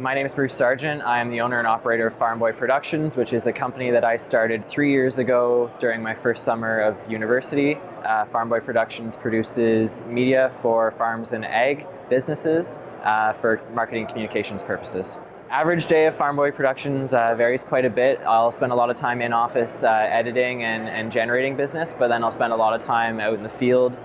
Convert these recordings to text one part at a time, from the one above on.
My name is Bruce Sargent. I'm the owner and operator of Farm Boy Productions, which is a company that I started 3 years ago during my first summer of university. Farm Boy Productions produces media for farms and ag businesses for marketing and communications purposes. Average day of Farm Boy Productions varies quite a bit. I'll spend a lot of time in office editing and generating business, but then I'll spend a lot of time out in the field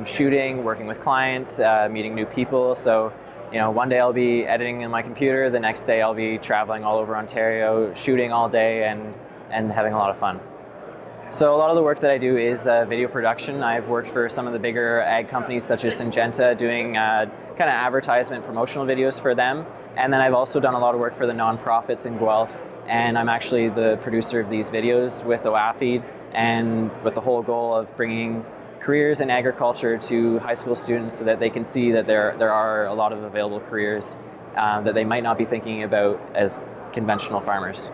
shooting, working with clients, meeting new people. So, one day I'll be editing in my computer, the next day I'll be traveling all over Ontario, shooting all day and having a lot of fun. So a lot of the work that I do is video production. I've worked for some of the bigger ag companies such as Syngenta, doing kind of advertisement promotional videos for them. And then I've also done a lot of work for the nonprofits in Guelph, and I'm actually the producer of these videos with OAFID, and with the whole goal of bringing careers in agriculture to high school students so that they can see that there are a lot of available careers that they might not be thinking about as conventional farmers.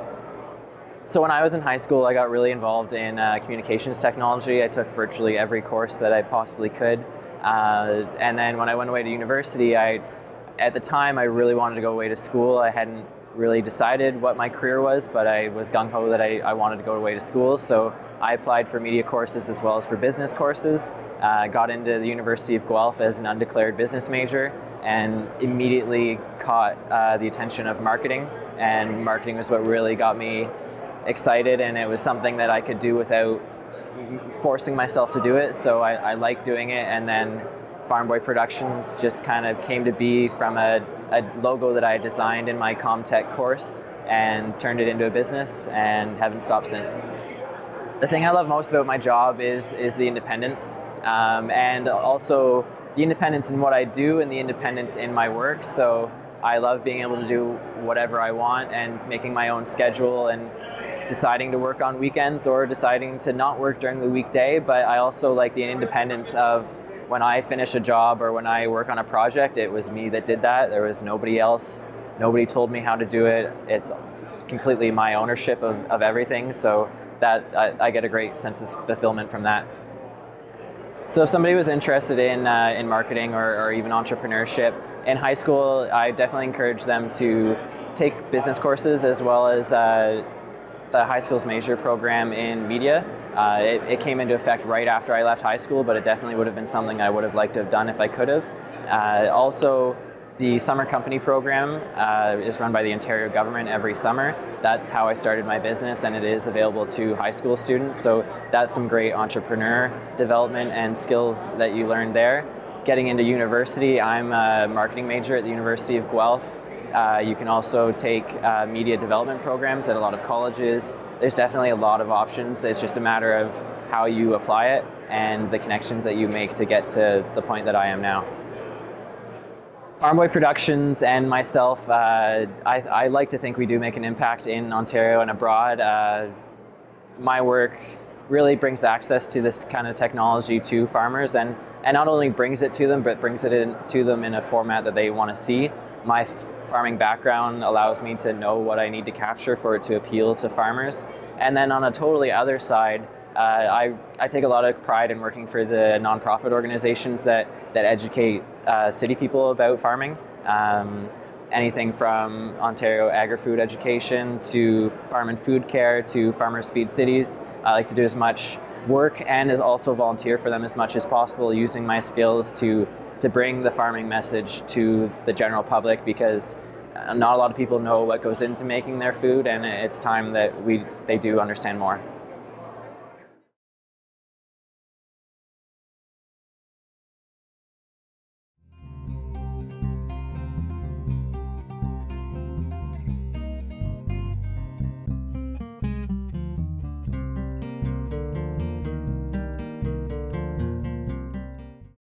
So when I was in high school, I got really involved in communications technology. I took virtually every course that I possibly could. And then when I went away to university, at the time I really wanted to go away to school. I hadn't really decided what my career was, but I was gung-ho that I wanted to go away to school. So I applied for media courses as well as for business courses. Got into the University of Guelph as an undeclared business major and immediately caught the attention of marketing. And marketing was what really got me excited, and it was something that I could do without forcing myself to do it. So I liked doing it, and then Farm Boy Productions just kind of came to be from a logo that I designed in my Comtech course and turned it into a business and haven't stopped since. The thing I love most about my job is the independence, and also the independence in what I do and the independence in my work. So I love being able to do whatever I want and making my own schedule and deciding to work on weekends or deciding to not work during the weekday. But I also like the independence of when I finish a job or when I work on a project, it was me that did that. There was nobody else. Nobody told me how to do it. It's completely my ownership of everything. So that I get a great sense of fulfillment from that. So if somebody was interested in marketing or even entrepreneurship, in high school, I definitely encourage them to take business courses as well as the high school's major program in media. It came into effect right after I left high school, but it definitely would have been something I would have liked to have done if I could have. Also, the summer company program is run by the Ontario government every summer. That's how I started my business, and it is available to high school students. So that's some great entrepreneur development and skills that you learn there. Getting into university, I'm a marketing major at the University of Guelph. You can also take media development programs at a lot of colleges. There's definitely a lot of options. It's just a matter of how you apply it and the connections that you make to get to the point that I am now. Farm Boy Productions and myself, I like to think we do make an impact in Ontario and abroad. My work really brings access to this kind of technology to farmers, and not only brings it to them, but brings it to them in a format that they want to see. My farming background allows me to know what I need to capture for it to appeal to farmers. And then on a totally other side, I take a lot of pride in working for the nonprofit organizations that educate city people about farming. Anything from Ontario Agri-Food Education to Farm and Food Care to Farmers Feed Cities. I like to do as much work and also volunteer for them as much as possible, using my skills to bring the farming message to the general public, because not a lot of people know what goes into making their food, and it's time that they do understand more.